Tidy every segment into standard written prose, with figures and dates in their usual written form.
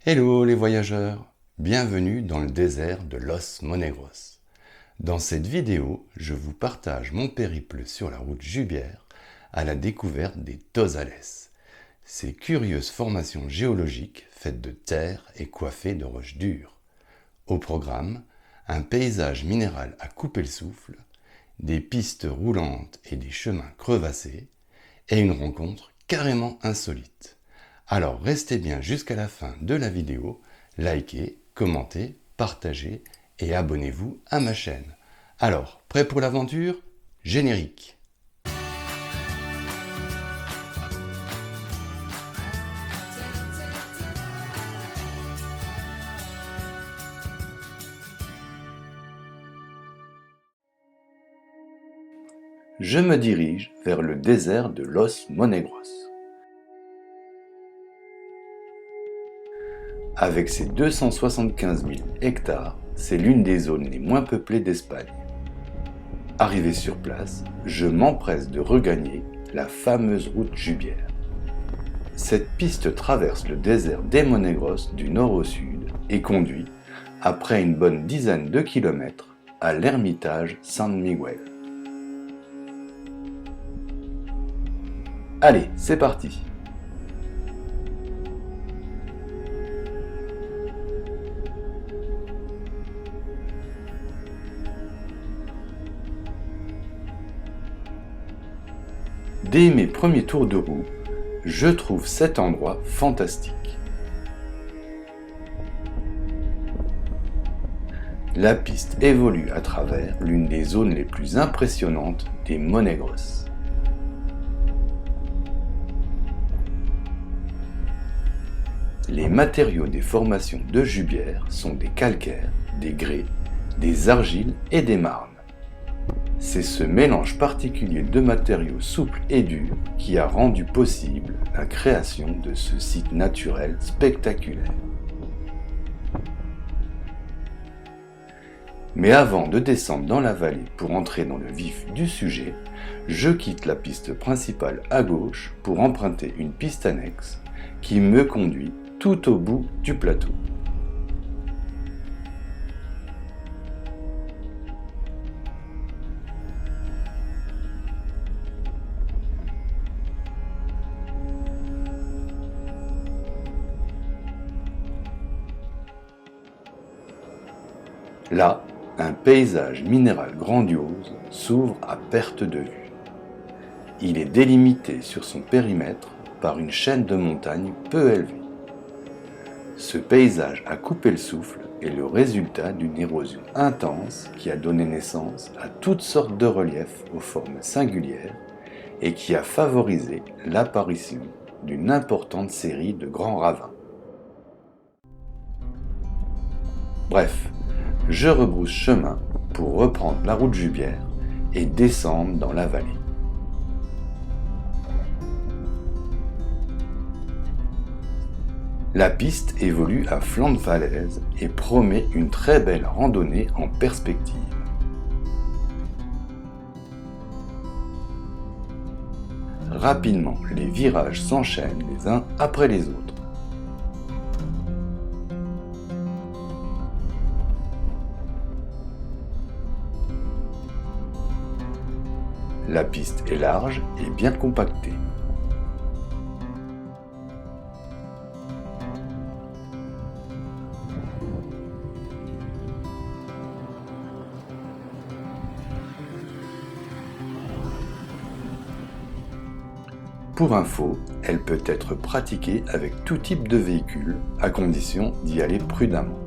Hello les voyageurs, bienvenue dans le désert de Los Monegros. Dans cette vidéo, je vous partage mon périple sur la route Jubière à la découverte des Tozales, ces curieuses formations géologiques faites de terre et coiffées de roches dures. Au programme, un paysage minéral à couper le souffle, des pistes roulantes et des chemins crevassés, et une rencontre carrément insolite. Alors restez bien jusqu'à la fin de la vidéo, likez, commentez, partagez et abonnez-vous à ma chaîne. Alors, prêt pour l'aventure ? Générique. Je me dirige vers le désert de Los Monegros. Avec ses 275 000 hectares, c'est l'une des zones les moins peuplées d'Espagne. Arrivé sur place, je m'empresse de regagner la fameuse route Jubière. Cette piste traverse le désert des Monegros du nord au sud et conduit, après une bonne dizaine de kilomètres, à l'ermitage San Miguel. Allez, c'est parti! Dès mes premiers tours de roue, je trouve cet endroit fantastique. La piste évolue à travers l'une des zones les plus impressionnantes des Monegros. Les matériaux des formations de Jubière sont des calcaires, des grès, des argiles et des marnes. C'est ce mélange particulier de matériaux souples et durs qui a rendu possible la création de ce site naturel spectaculaire. Mais avant de descendre dans la vallée pour entrer dans le vif du sujet, je quitte la piste principale à gauche pour emprunter une piste annexe qui me conduit tout au bout du plateau. Là, un paysage minéral grandiose s'ouvre à perte de vue. Il est délimité sur son périmètre par une chaîne de montagnes peu élevée. Ce paysage à couper le souffle est le résultat d'une érosion intense qui a donné naissance à toutes sortes de reliefs aux formes singulières et qui a favorisé l'apparition d'une importante série de grands ravins. Bref, je rebrousse chemin pour reprendre la route Jubière et descendre dans la vallée. La piste évolue à flanc de falaise et promet une très belle randonnée en perspective. Rapidement, les virages s'enchaînent les uns après les autres. La piste est large et bien compactée. Pour info, elle peut être pratiquée avec tout type de véhicule, à condition d'y aller prudemment.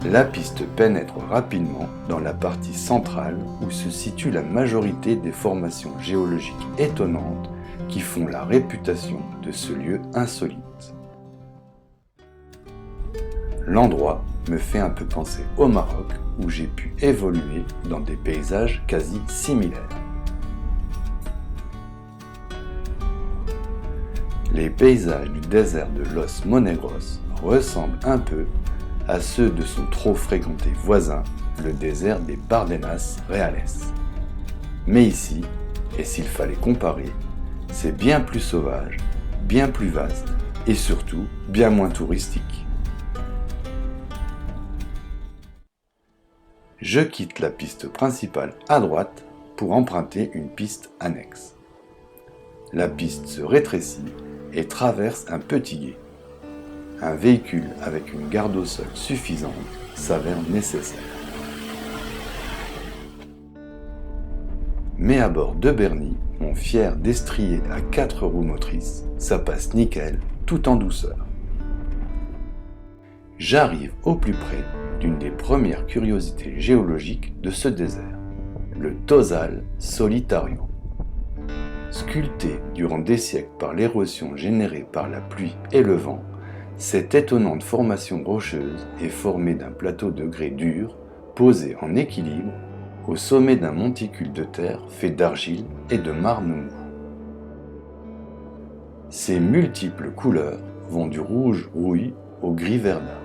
La piste pénètre rapidement dans la partie centrale où se situe la majorité des formations géologiques étonnantes qui font la réputation de ce lieu insolite. L'endroit me fait un peu penser au Maroc où j'ai pu évoluer dans des paysages quasi similaires. Les paysages du désert de Los Monegros ressemblent un peu à ceux de son trop fréquenté voisin, le désert des Bardenas Reales. Mais ici, Et s'il fallait comparer, c'est bien plus sauvage, bien plus vaste et surtout bien moins touristique. Je quitte la piste principale à droite pour emprunter une piste annexe. La piste se rétrécit et traverse un petit gué. Un véhicule avec une garde au sol suffisante s'avère nécessaire. Mais à bord de Bernie, mon fier destrier à 4 roues motrices, ça passe nickel, tout en douceur. J'arrive au plus près d'une des premières curiosités géologiques de ce désert, le Tosal Solitario. Sculpté durant des siècles par l'érosion générée par la pluie et le vent, cette étonnante formation rocheuse est formée d'un plateau de grès dur, posé en équilibre, au sommet d'un monticule de terre fait d'argile et de marne mou. Ses multiples couleurs vont du rouge rouille au gris verdâtre.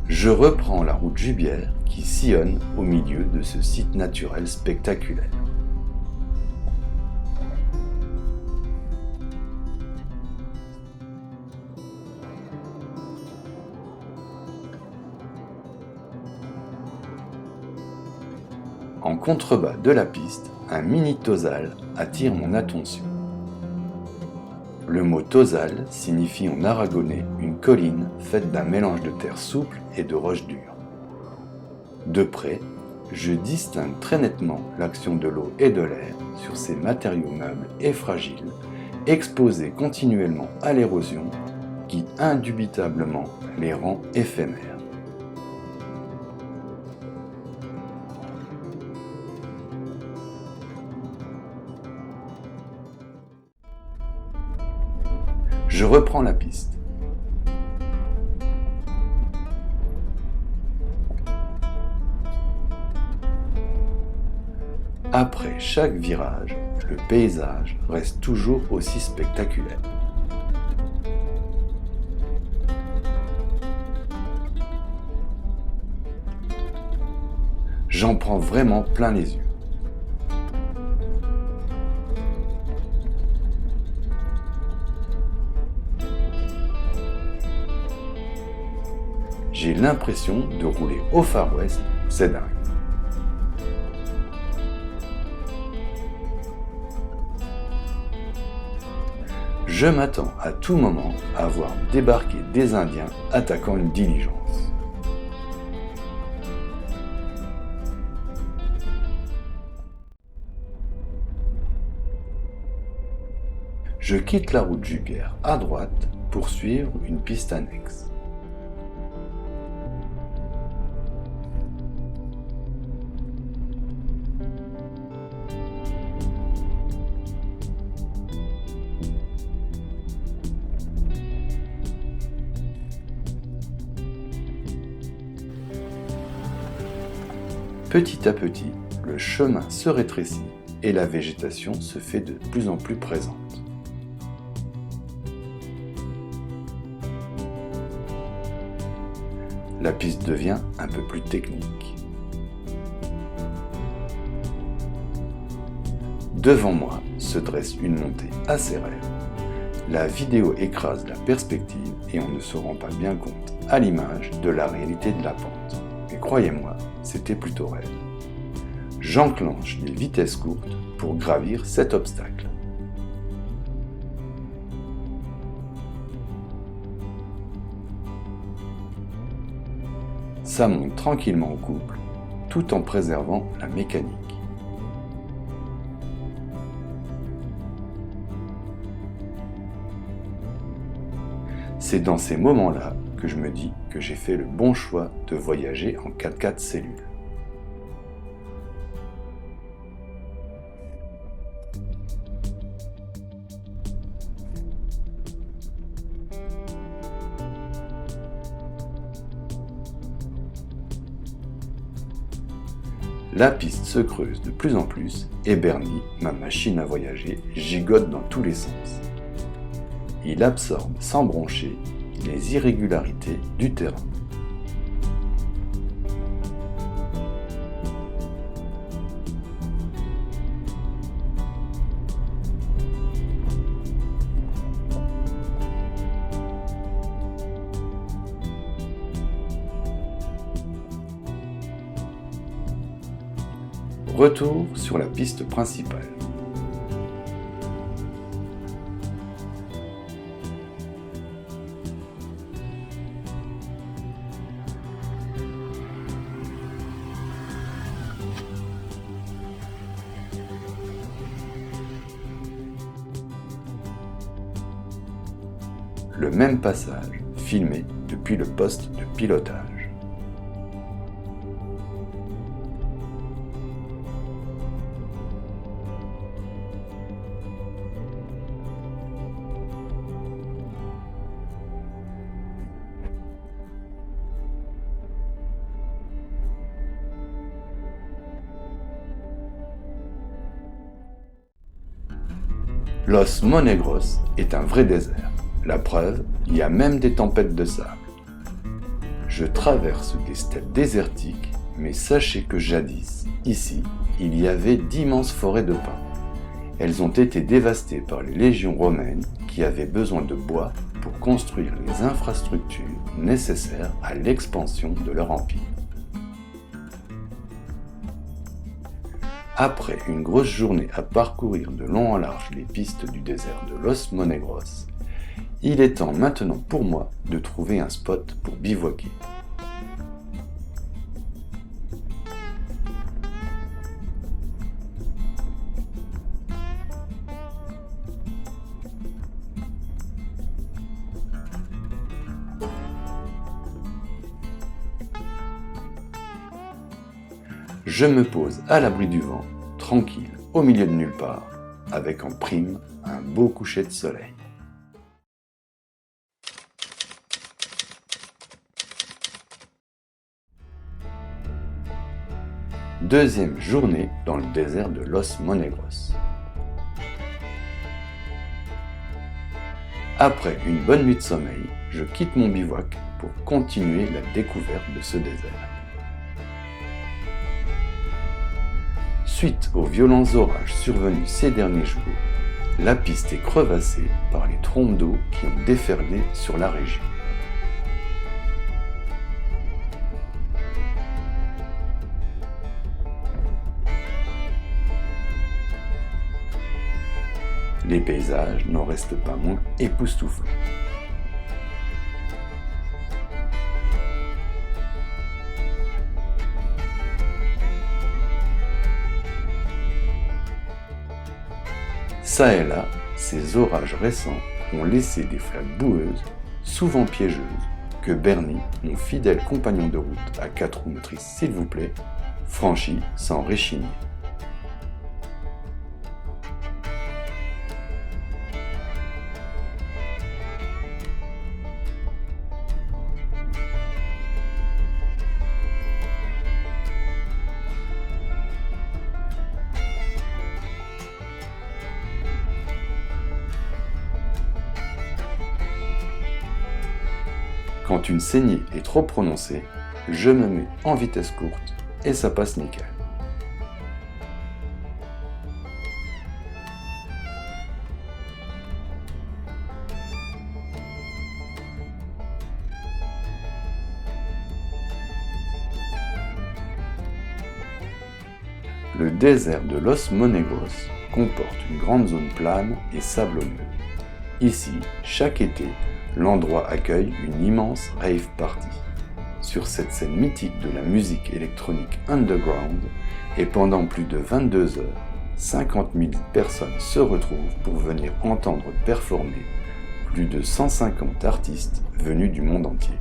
Je reprends la route Jubière qui sillonne au milieu de ce site naturel spectaculaire. En contrebas de la piste, un mini Tosal attire mon attention. Le mot Tosal signifie en aragonais une colline faite d'un mélange de terre souple et de roches dures. De près, je distingue très nettement l'action de l'eau et de l'air sur ces matériaux meubles et fragiles, exposés continuellement à l'érosion qui indubitablement les rend éphémères. Je reprends la piste. Après chaque virage, le paysage reste toujours aussi spectaculaire. J'en prends vraiment plein les yeux. J'ai l'impression de rouler au Far West, c'est dingue. Je m'attends à tout moment à voir débarquer des Indiens attaquant une diligence. Je quitte la route Jubière à droite pour suivre une piste annexe. Petit à petit, le chemin se rétrécit et la végétation se fait de plus en plus présente. La piste devient un peu plus technique. Devant moi se dresse une montée assez raide. La vidéo écrase la perspective et on ne se rend pas bien compte à l'image de la réalité de la pente. Mais croyez-moi, c'était plutôt raide. J'enclenche les vitesses courtes pour gravir cet obstacle. Ça monte tranquillement au couple, tout en préservant la mécanique. C'est dans ces moments-là que je me dis que j'ai fait le bon choix de voyager en 4x4 cellule. La piste se creuse de plus en plus et Bernie, ma machine à voyager, gigote dans tous les sens. Il absorbe sans broncher les irrégularités du terrain. retour sur la piste principale. Le même passage, filmé depuis le poste de pilotage. Los Monegros est un vrai désert. La preuve, il y a même des tempêtes de sable. Je traverse des steppes désertiques, mais sachez que jadis, ici, il y avait d'immenses forêts de pins. Elles ont été dévastées par les légions romaines qui avaient besoin de bois pour construire les infrastructures nécessaires à l'expansion de leur empire. Après une grosse journée à parcourir de long en large les pistes du désert de Los Monegros, il est temps maintenant pour moi de trouver un spot pour bivouaquer. Je me pose à l'abri du vent, tranquille, au milieu de nulle part, avec en prime un beau coucher de soleil. Deuxième journée dans le désert de Los Monegros. Après une bonne nuit de sommeil, je quitte mon bivouac pour continuer la découverte de ce désert. Suite aux violents orages survenus ces derniers jours, la piste est crevassée par les trompes d'eau qui ont déferlé sur la région. Les paysages n'en restent pas moins époustouflants. Ça et là, ces orages récents ont laissé des flaques boueuses, souvent piégeuses, que Bernie, mon fidèle compagnon de route à 4 roues motrices s'il vous plaît, franchit sans réchigner. Quand une saignée est trop prononcée, je me mets en vitesse courte et ça passe nickel. Le désert de Los Monegros comporte une grande zone plane et sablonneuse. Ici, chaque été, l'endroit accueille une immense rave party. Sur cette scène mythique de la musique électronique underground, et pendant plus de 22 heures, 50 000 personnes se retrouvent pour venir entendre performer plus de 150 artistes venus du monde entier.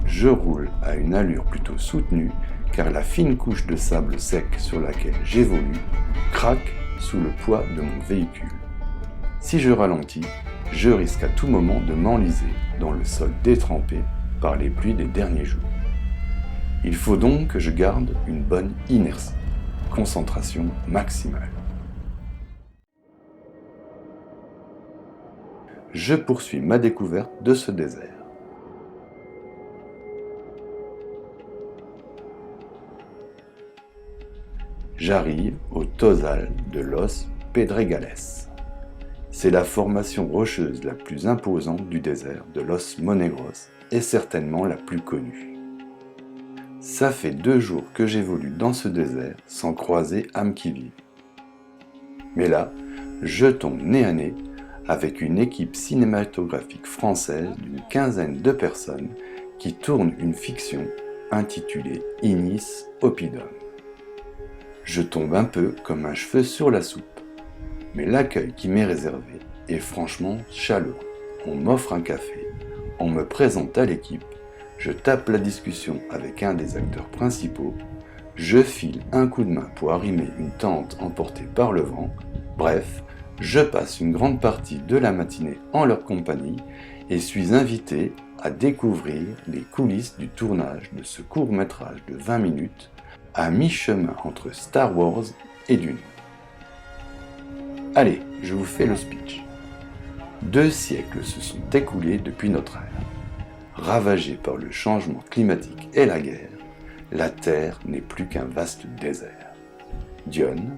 Je roule à une allure plutôt soutenue car la fine couche de sable sec sur laquelle j'évolue craque sous le poids de mon véhicule. Si je ralentis, je risque à tout moment de m'enliser dans le sol détrempé par les pluies des derniers jours. Il faut donc que je garde une bonne inertie, concentration maximale. Je poursuis ma découverte de ce désert. J'arrive au Tozal de Los Pedregales. C'est la formation rocheuse la plus imposante du désert de Los Monegros et certainement la plus connue. Ça fait 2 jours que j'évolue dans ce désert sans croiser âme qui vive. Mais là, je tombe nez à nez avec une équipe cinématographique française d'une quinzaine de personnes qui tourne une fiction intitulée Ignis Oppidum. Je tombe un peu comme un cheveu sur la soupe, mais l'accueil qui m'est réservé est franchement chaleureux. On m'offre un café, on me présente à l'équipe, je tape la discussion avec un des acteurs principaux, je file un coup de main pour arrimer une tente emportée par le vent, bref, je passe une grande partie de la matinée en leur compagnie et suis invité à découvrir les coulisses du tournage de ce court-métrage de 20 minutes à mi-chemin entre Star Wars et Dune. Allez, je vous fais le speech. 2 siècles se sont écoulés depuis notre ère. Ravagée par le changement climatique et la guerre, la Terre n'est plus qu'un vaste désert. Dione,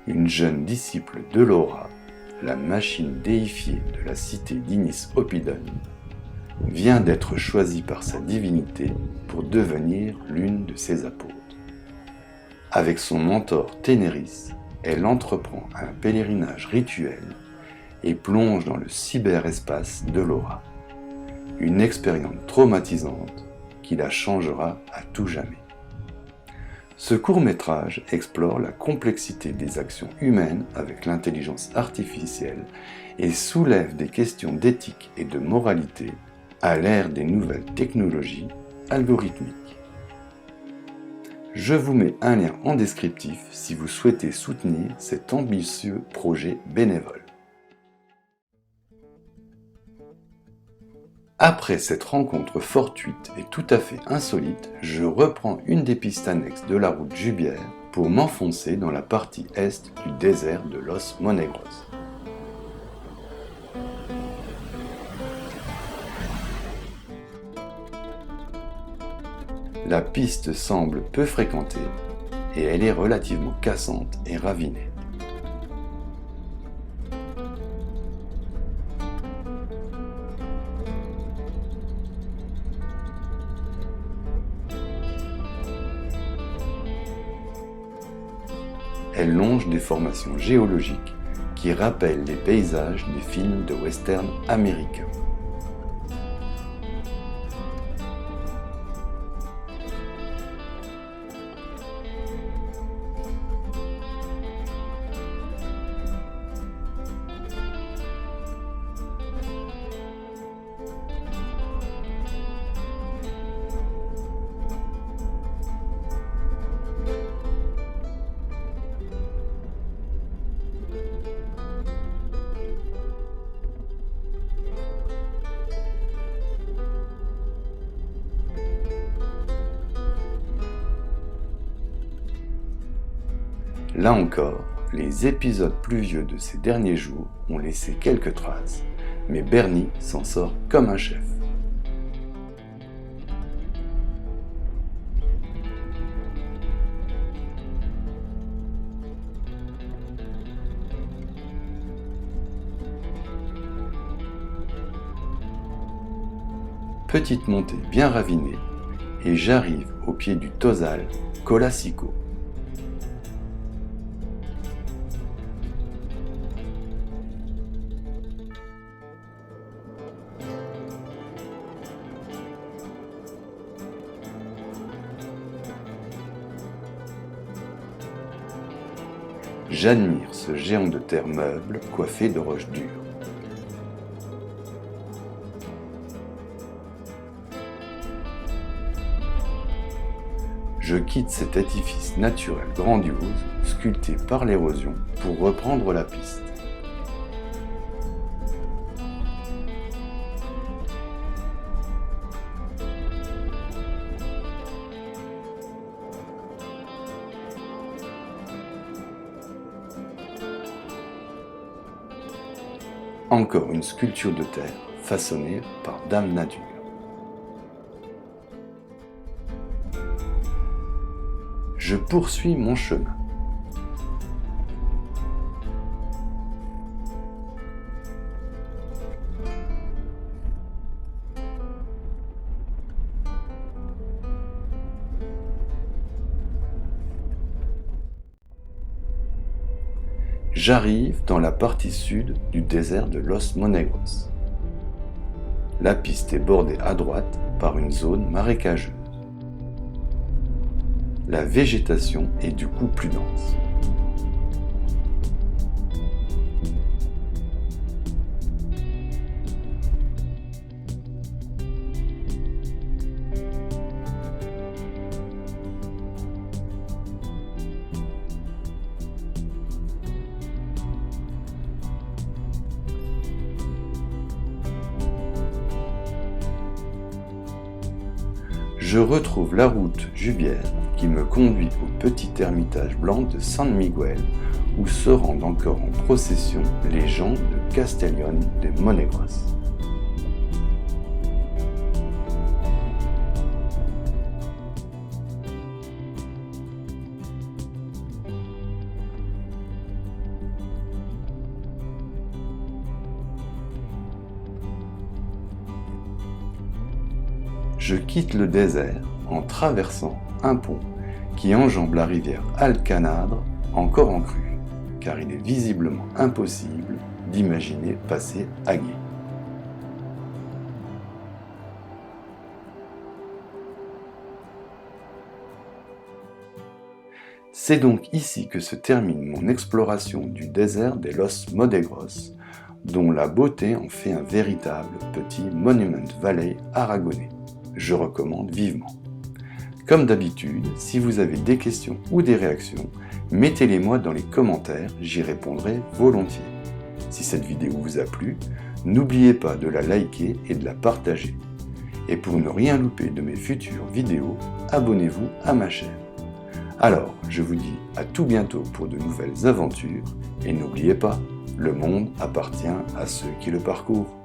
une jeune disciple de Laura, la machine déifiée de la cité d'Ignis Oppidum, vient d'être choisie par sa divinité pour devenir l'une de ses apôtres. Avec son mentor Ténéris, elle entreprend un pèlerinage rituel et plonge dans le cyberespace de Laura. Une expérience traumatisante qui la changera à tout jamais. Ce court-métrage explore la complexité des actions humaines avec l'intelligence artificielle et soulève des questions d'éthique et de moralité à l'ère des nouvelles technologies algorithmiques. Je vous mets un lien en descriptif si vous souhaitez soutenir cet ambitieux projet bénévole. Après cette rencontre fortuite et tout à fait insolite, je reprends une des pistes annexes de la route Jubière pour m'enfoncer dans la partie est du désert de Los Monegros. La piste semble peu fréquentée et elle est relativement cassante et ravinée. Elle longe des formations géologiques qui rappellent les paysages des films de western américains. Là encore, les épisodes pluvieux de ces derniers jours ont laissé quelques traces, mais Bernie s'en sort comme un chef. Petite montée bien ravinée, et j'arrive au pied du Tozal Colacico. J'admire ce géant de terre meuble coiffé de roches dures. Je quitte cet édifice naturel grandiose, sculpté par l'érosion, pour reprendre la piste. Encore une sculpture de terre façonnée par Dame Nature. Je poursuis mon chemin. J'arrive dans la partie sud du désert de Los Monegros. La piste est bordée à droite par une zone marécageuse. La végétation est du coup plus dense. Je retrouve la route Jubière qui me conduit au petit ermitage blanc de San Miguel où se rendent encore en procession les gens de Castellón de Monegros. Je quitte le désert en traversant un pont qui enjambe la rivière Alcanadre, encore en crue, car il est visiblement impossible d'imaginer passer à gué. C'est donc ici que se termine mon exploration du désert de Los Monegros, dont la beauté en fait un véritable petit Monument Valley aragonais. Je recommande vivement. Comme d'habitude, si vous avez des questions ou des réactions, mettez-les-moi dans les commentaires, j'y répondrai volontiers. Si cette vidéo vous a plu, n'oubliez pas de la liker et de la partager. Et pour ne rien louper de mes futures vidéos, abonnez-vous à ma chaîne. Alors, je vous dis à tout bientôt pour de nouvelles aventures, et n'oubliez pas, le monde appartient à ceux qui le parcourent.